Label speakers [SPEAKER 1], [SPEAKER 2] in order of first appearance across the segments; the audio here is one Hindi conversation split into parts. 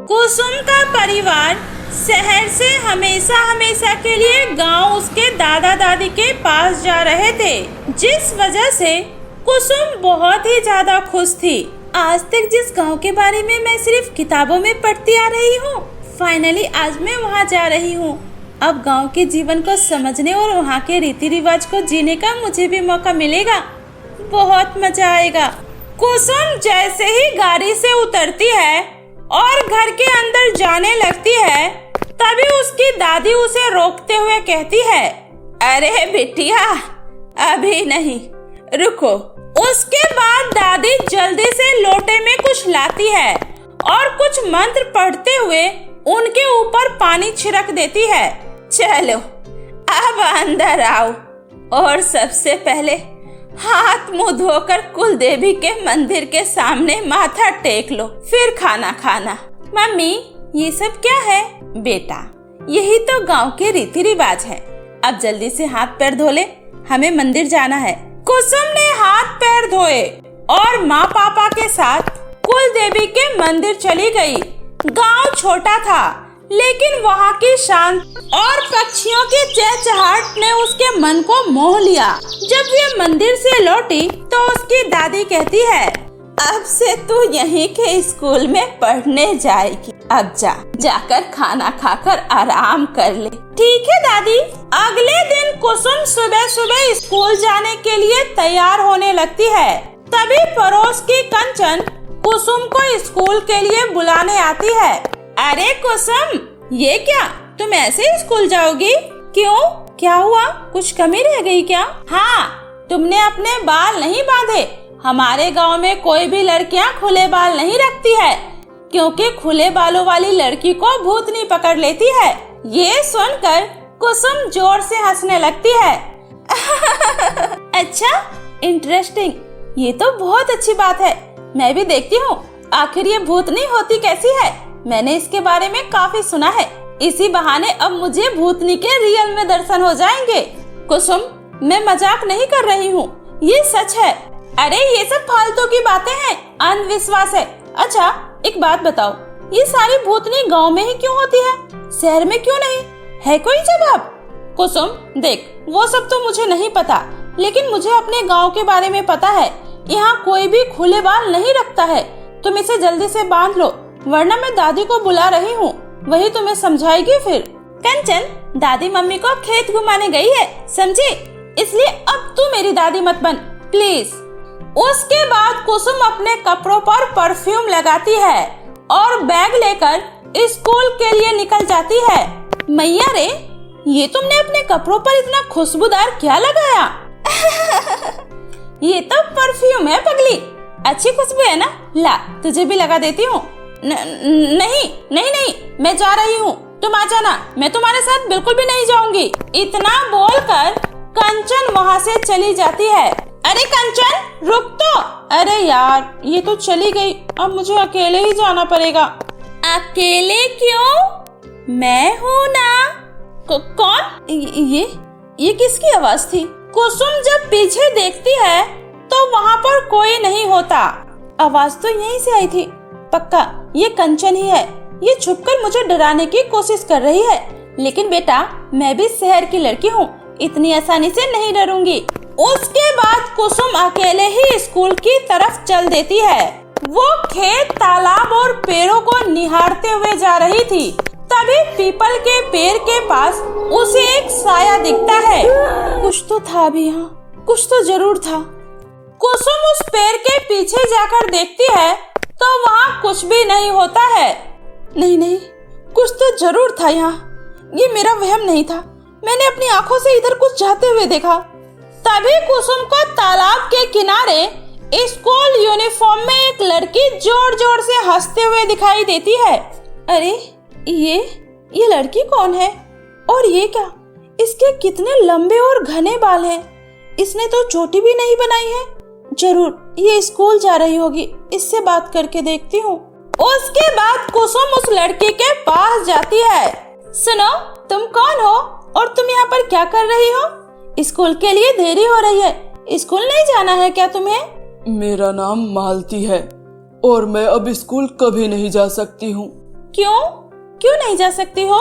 [SPEAKER 1] कुसुम का परिवार शहर से हमेशा हमेशा के लिए गांव उसके दादा दादी के पास जा रहे थे, जिस वजह से कुसुम बहुत ही ज्यादा खुश थी। आज तक जिस गांव के बारे में मैं सिर्फ किताबों में पढ़ती आ रही हूँ, फाइनली आज मैं वहाँ जा रही हूँ। अब गांव के जीवन को समझने और वहाँ के रीति रिवाज को जीने का मुझे भी मौका मिलेगा। बहुत मजा आएगा। कुसुम जैसे ही गाड़ी से उतरती है और घर के अंदर जाने लगती है, तभी उसकी दादी उसे रोकते हुए कहती है, अरे बिटिया अभी नहीं, रुको। उसके बाद दादी जल्दी से लोटे में कुछ लाती है और कुछ मंत्र पढ़ते हुए उनके ऊपर पानी छिड़क देती है। चलो अब अंदर आओ और सबसे पहले हाथ मुंह धोकर कुल देवी के मंदिर के सामने माथा टेक लो, फिर खाना खाना। मम्मी ये सब क्या है? बेटा यही तो गांव के रीति रिवाज है। अब जल्दी से हाथ पैर धो ले, हमें मंदिर जाना है। कुसुम ने हाथ पैर धोए और माँ पापा के साथ कुल देवी के मंदिर चली गई। गांव छोटा था, लेकिन वहाँ की शांति और पक्षियों की चहचहाहट ने उसके मन को मोह लिया। जब वे मंदिर से लौटी तो उसकी दादी कहती है, अब से तू यहीं के स्कूल में पढ़ने जाएगी। अब जाकर खाना खाकर आराम कर ले। ठीक है दादी। अगले दिन कुसुम सुबह सुबह स्कूल जाने के लिए तैयार होने लगती है। तभी पड़ोस की कंचन कुसुम को स्कूल के लिए बुलाने आती है। अरे कुसुम, ये क्या, तुम ऐसे ही स्कूल जाओगी? क्यों, क्या हुआ? कुछ कमी रह गई क्या? हाँ, तुमने अपने बाल नहीं बांधे। हमारे गांव में कोई भी लड़कियां खुले बाल नहीं रखती है, क्योंकि खुले बालों वाली लड़की को भूतनी पकड़ लेती है। ये सुनकर कुसुम जोर से हंसने लगती है। अच्छा, इंटरेस्टिंग, ये तो बहुत अच्छी बात है। मैं भी देखती हूँ आखिर ये भूतनी होती कैसी है। मैंने इसके बारे में काफी सुना है। इसी बहाने अब मुझे भूतनी के रियल में दर्शन हो जाएंगे। कुसुम, मैं मजाक नहीं कर रही हूँ, ये सच है। अरे ये सब फालतू की बातें हैं, अंधविश्वास है। अच्छा एक बात बताओ, ये सारी भूतनी गांव में ही क्यों होती है, शहर में क्यों नहीं? है कोई जवाब? कुसुम देख, वो सब तो मुझे नहीं पता, लेकिन मुझे अपने गांव के बारे में पता है। यहाँ कोई भी खुले बाल नहीं रखता है। तुम इसे जल्दी से बांध लो, वरना मैं दादी को बुला रही हूँ, वही तुम्हें समझाएगी फिर। कंचन, दादी मम्मी को खेत घुमाने गई है, समझी? इसलिए अब तू मेरी दादी मत बन, प्लीज। उसके बाद कुसुम अपने कपड़ों पर परफ्यूम लगाती है और बैग लेकर स्कूल के लिए निकल जाती है। मैया रे, ये तुमने अपने कपड़ों पर इतना खुशबूदार क्या लगाया? ये तो परफ्यूम है पगली, अच्छी खुशबू है ना, ला तुझे भी लगा देती हूँ। नहीं नहीं नहीं, मैं जा रही हूँ, तुम आ जाना, मैं तुम्हारे साथ बिल्कुल भी नहीं जाऊंगी। इतना बोलकर कंचन वहाँ से चली जाती है। अरे कंचन रुक तो। अरे यार ये तो चली गई, अब मुझे अकेले ही जाना पड़ेगा। अकेले क्यों? मैं हूँ ना। कौन? ये किसकी आवाज थी? कुसुम जब पीछे देखती है तो वहाँ पर कोई नहीं होता। आवाज तो यहीं से आई थी, पक्का ये कंचन ही है। ये छुपकर मुझे डराने की कोशिश कर रही है, लेकिन बेटा मैं भी शहर की लड़की हूँ, इतनी आसानी से नहीं डरूंगी। उसके बाद कुसुम अकेले ही स्कूल की तरफ चल देती है। वो खेत, तालाब और पेड़ों को निहारते हुए जा रही थी। तभी पीपल के पेड़ के पास उसे एक साया दिखता है। कुछ तो था भी यहाँ, कुछ तो जरूर था। कुसुम उस पेड़ के पीछे जाकर देखती है तो वहाँ कुछ भी नहीं होता है। नहीं, कुछ तो जरूर था यहाँ, ये मेरा वहम नहीं था। मैंने अपनी आंखों से इधर कुछ जाते हुए देखा। तभी कुसुम को तालाब के किनारे स्कूल यूनिफॉर्म में एक लड़की जोर जोर से हंसते हुए दिखाई देती है। अरे ये लड़की कौन है? और ये क्या, इसके कितने लंबे और घने बाल हैं। इसने तो चोटी भी नहीं बनाई है। जरूर ये स्कूल जा रही होगी, इससे बात करके देखती हूँ। उसके बाद कुसुम उस लड़की के पास जाती है। सुनो, तुम कौन हो और तुम यहाँ पर क्या कर रही हो? स्कूल के लिए देरी हो रही है, स्कूल नहीं जाना है क्या तुम्हें?
[SPEAKER 2] मेरा नाम मालती है और मैं अब स्कूल कभी नहीं जा सकती हूँ।
[SPEAKER 1] क्यों क्यों नहीं जा सकती हो?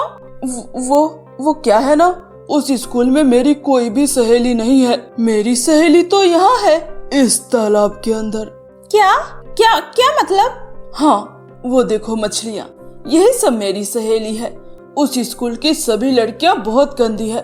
[SPEAKER 2] वो क्या है ना, उस स्कूल में मेरी कोई भी सहेली नहीं है। मेरी सहेली तो यहाँ है, इस तालाब के अंदर।
[SPEAKER 1] क्या क्या क्या मतलब?
[SPEAKER 2] हाँ, वो देखो मछलियाँ, यही सब मेरी सहेली है। उस स्कूल की सभी लड़कियाँ बहुत गंदी है,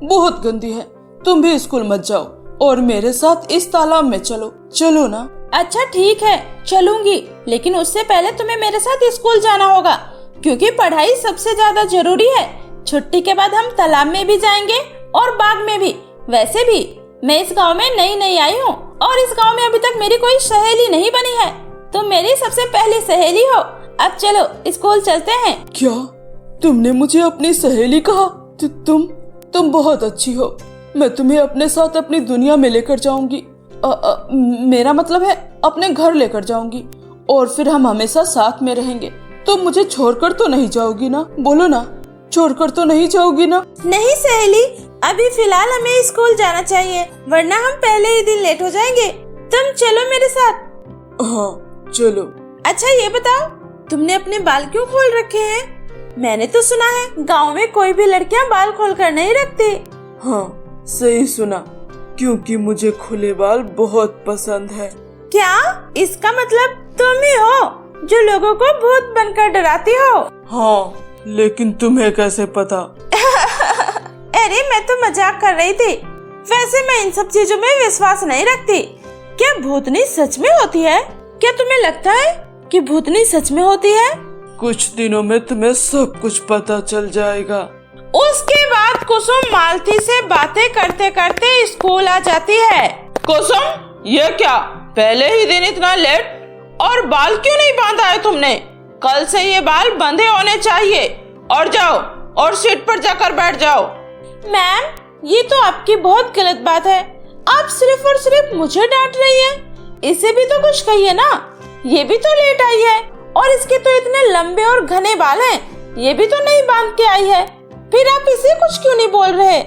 [SPEAKER 2] बहुत गंदी है। तुम भी स्कूल मत जाओ और मेरे साथ इस तालाब में चलो। चलो ना।
[SPEAKER 1] अच्छा ठीक है, चलूंगी, लेकिन उससे पहले तुम्हें मेरे साथ स्कूल जाना होगा, क्योंकि पढ़ाई सबसे ज्यादा जरूरी है। छुट्टी के बाद हम तालाब में भी जाएंगे और बाग में भी। वैसे भी मैं इस गांव में नई आई हूँ और इस गांव में अभी तक मेरी कोई सहेली नहीं बनी है। तुम मेरी सबसे पहली सहेली हो। अब चलो स्कूल चलते हैं।
[SPEAKER 2] क्या तुमने मुझे अपनी सहेली कहा? तुम बहुत अच्छी हो। मैं तुम्हें अपने साथ अपनी दुनिया में लेकर जाऊंगी। मेरा मतलब है अपने घर लेकर जाऊंगी, और फिर हम हमेशा साथ में रहेंगे। तुम मुझे छोड़कर तो नहीं जाओगी ना? बोलो ना, छोड़कर तो नहीं जाओगी ना?
[SPEAKER 1] नहीं सहेली, अभी फिलहाल हमें स्कूल जाना चाहिए, वरना हम पहले ही दिन लेट हो जाएंगे। तुम चलो मेरे साथ।
[SPEAKER 2] हाँ चलो।
[SPEAKER 1] अच्छा ये बताओ, तुमने अपने बाल क्यों खोल रखे हैं? मैंने तो सुना है गांव में कोई भी लड़कियां बाल खोल कर नहीं रखती।
[SPEAKER 2] हाँ सही सुना, क्योंकि मुझे खुले बाल बहुत पसंद है।
[SPEAKER 1] क्या इसका मतलब तुम ही हो जो लोगों को भूत बनकर डराती हो?
[SPEAKER 2] हाँ, लेकिन तुम्हें कैसे पता?
[SPEAKER 1] अरे मैं तो मजाक कर रही थी। वैसे मैं इन सब चीजों में विश्वास नहीं रखती। क्या भूतनी सच में होती है? क्या तुम्हें लगता है कि भूतनी सच में होती है?
[SPEAKER 2] कुछ दिनों में तुम्हें सब कुछ पता चल जाएगा।
[SPEAKER 1] उसके बाद कुसुम मालती से बातें करते करते स्कूल आ जाती है।
[SPEAKER 3] कुसुम, ये क्या पहले ही दिन इतना लेट? और बाल क्यों नहीं बांधा है तुमने? कल से ये बाल बंधे होने चाहिए। और जाओ और सीट पर जाकर बैठ जाओ।
[SPEAKER 1] मैम, ये तो आपकी बहुत गलत बात है। आप सिर्फ और सिर्फ मुझे डांट रही है। इसे भी तो कुछ कहिए ना। ये भी तो लेट आई है और इसके तो इतने लंबे और घने बाल हैं। ये भी तो नहीं बांध के आई है, फिर आप इसे कुछ क्यों नहीं बोल रहे?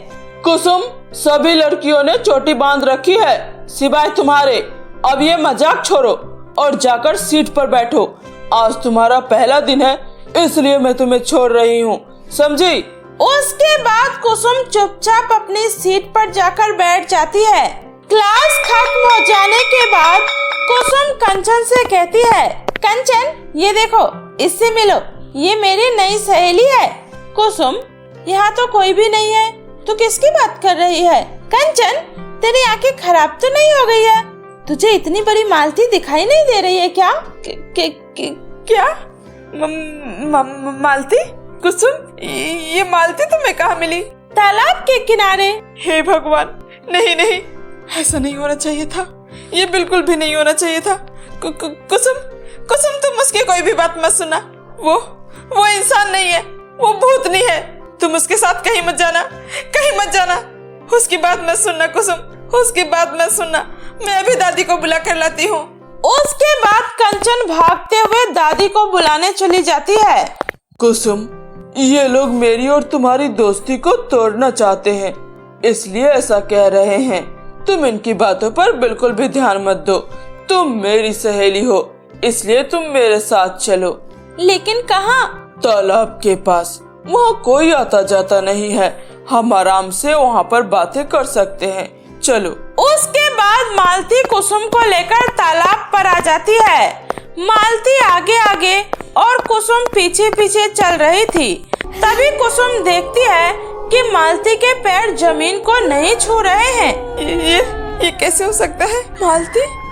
[SPEAKER 3] कुसुम, सभी लड़कियों ने चोटी बांध रखी है सिवाय तुम्हारे। अब ये मजाक छोड़ो और जाकर सीट पर बैठो। आज तुम्हारा पहला दिन है, इसलिए मैं तुम्हें छोड़ रही हूँ, समझी?
[SPEAKER 1] उसके बाद कुसुम चुपचाप अपनी सीट पर जाकर बैठ जाती है। क्लास खत्म हो जाने के बाद कुसुम कंचन से कहती है, कंचन ये देखो, इससे मिलो, ये मेरी नई सहेली है। कुसुम, यहाँ तो कोई भी नहीं है, तू किसकी बात कर रही है? कंचन, तेरी आंखें खराब तो नहीं हो गई है? तुझे इतनी बड़ी मालती दिखाई नहीं दे रही है क्या?
[SPEAKER 3] क्या मालती? कुसुम, ये मालती तुम्हें कहाँ मिली?
[SPEAKER 1] तालाब के किनारे।
[SPEAKER 3] हे भगवान, नहीं, ऐसा नहीं होना चाहिए था। ये बिल्कुल भी नहीं होना चाहिए था। कुसुम, तुम उसकी कोई भी बात मत सुनना। वो इंसान नहीं है, वो भूतनी है। तुम उसके साथ कहीं मत जाना। उसकी बात मत सुनना कुसुम, उसकी बात मत सुनना। मैं अभी दादी को बुला कर लाती हूँ।
[SPEAKER 1] उसके बाद कंचन भागते हुए दादी को बुलाने चली जाती है।
[SPEAKER 2] कुसुम, ये लोग मेरी और तुम्हारी दोस्ती को तोड़ना चाहते हैं, इसलिए ऐसा कह रहे हैं। तुम इनकी बातों पर बिल्कुल भी ध्यान मत दो। तुम मेरी सहेली हो, इसलिए तुम मेरे साथ चलो।
[SPEAKER 1] लेकिन कहाँ?
[SPEAKER 2] तालाब के पास। वहाँ कोई आता जाता नहीं है, हम आराम से वहाँ पर बातें कर सकते हैं। चलो।
[SPEAKER 1] उसके बाद मालती कुसुम को लेकर तालाब पर आ जाती है। मालती आगे आगे और कुसुम पीछे पीछे चल रही थी। तभी कुसुम देखती है कि मालती के पैर जमीन को नहीं छू रहे हैं।
[SPEAKER 3] ये कैसे हो सकता है?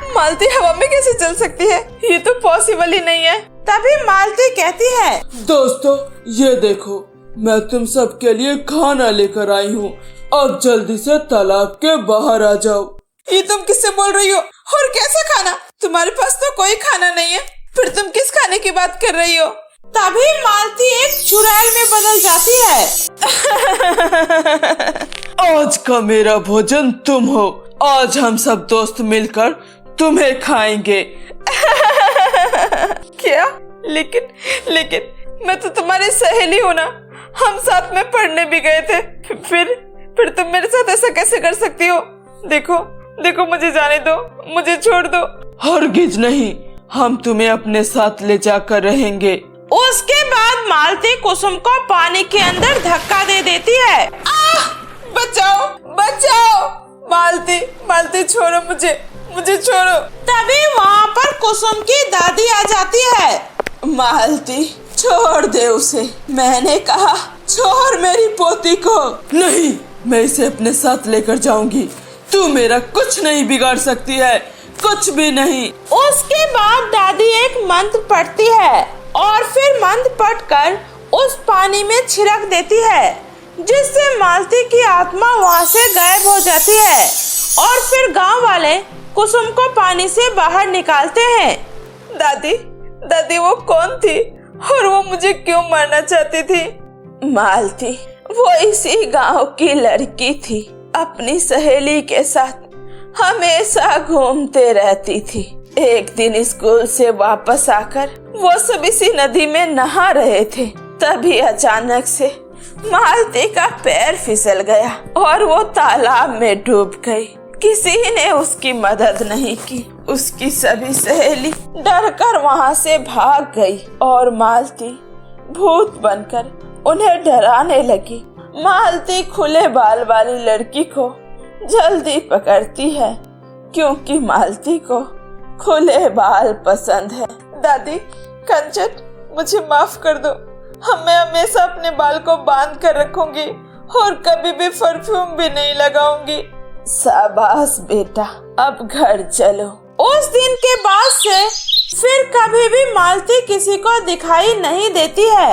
[SPEAKER 3] मालती हवा में कैसे चल सकती है? ये तो पॉसिबल ही नहीं है।
[SPEAKER 1] तभी मालती कहती है,
[SPEAKER 2] दोस्तों ये देखो, मैं तुम सब के लिए खाना लेकर आई हूँ। अब जल्दी से तालाब के बाहर आ जाओ।
[SPEAKER 3] ये तुम किससे बोल रही हो? और कैसा खाना? तुम्हारे पास तो कोई खाना नहीं है, फिर तुम किस खाने की बात कर रही हो?
[SPEAKER 1] तभी मालती एक चुड़ैल में बदल जाती है।
[SPEAKER 2] आज का मेरा भोजन तुम हो। आज हम सब दोस्त मिलकर तुम्हें खाएंगे।
[SPEAKER 3] क्या? लेकिन मैं तो तुम्हारी सहेली हूँ ना, हम साथ में पढ़ने भी गए थे। फिर तुम मेरे साथ ऐसा कैसे कर सकती हो? देखो मुझे जाने दो, मुझे छोड़ दो।
[SPEAKER 2] हरगिज नहीं, हम तुम्हें अपने साथ ले जाकर रहेंगे।
[SPEAKER 1] उसके बाद मालती कुसुम को पानी के अंदर धक्का दे देती है।
[SPEAKER 3] बचाओ बचाओ, मालती मालती छोड़ो मुझे, मुझे छोड़ो।
[SPEAKER 1] तभी वहाँ पर कुसुम की दादी आ जाती है।
[SPEAKER 2] मालती छोड़ दे उसे, मैंने कहा छोड़ मेरी पोती को। नहीं, मैं इसे अपने साथ लेकर जाऊंगी। तू मेरा कुछ नहीं बिगाड़ सकती है, कुछ भी नहीं।
[SPEAKER 1] उसके बाद दादी एक मंत्र पढ़ती है और फिर मंत्र पढ़कर उस पानी में छिड़क देती है, जिससे मालती की आत्मा वहाँ से गायब हो जाती है। और फिर गांव वाले कुसुम को पानी से बाहर निकालते हैं।
[SPEAKER 3] दादी दादी वो कौन थी और वो मुझे क्यों मारना चाहती थी?
[SPEAKER 2] मालती वो इसी गांव की लड़की थी, अपनी सहेली के साथ हमेशा घूमते रहती थी। एक दिन स्कूल से वापस आकर वो सब इसी नदी में नहा रहे थे, तभी अचानक से मालती का पैर फिसल गया और वो तालाब में डूब गई। किसी ने उसकी मदद नहीं की। उसकी सभी सहेली डरकर वहाँ से भाग गई और मालती भूत बनकर उन्हें डराने लगी। मालती खुले बाल वाली लड़की को जल्दी पकड़ती है, क्योंकि मालती को खुले बाल पसंद है।
[SPEAKER 3] दादी कंचन, मुझे माफ कर दो। मैं हमेशा अपने बाल को बांध कर रखूंगी और कभी भी परफ्यूम भी नहीं लगाऊंगी।
[SPEAKER 2] शाबाश बेटा, अब घर चलो।
[SPEAKER 1] उस दिन के बाद से फिर कभी भी मालती किसी को दिखाई नहीं देती है।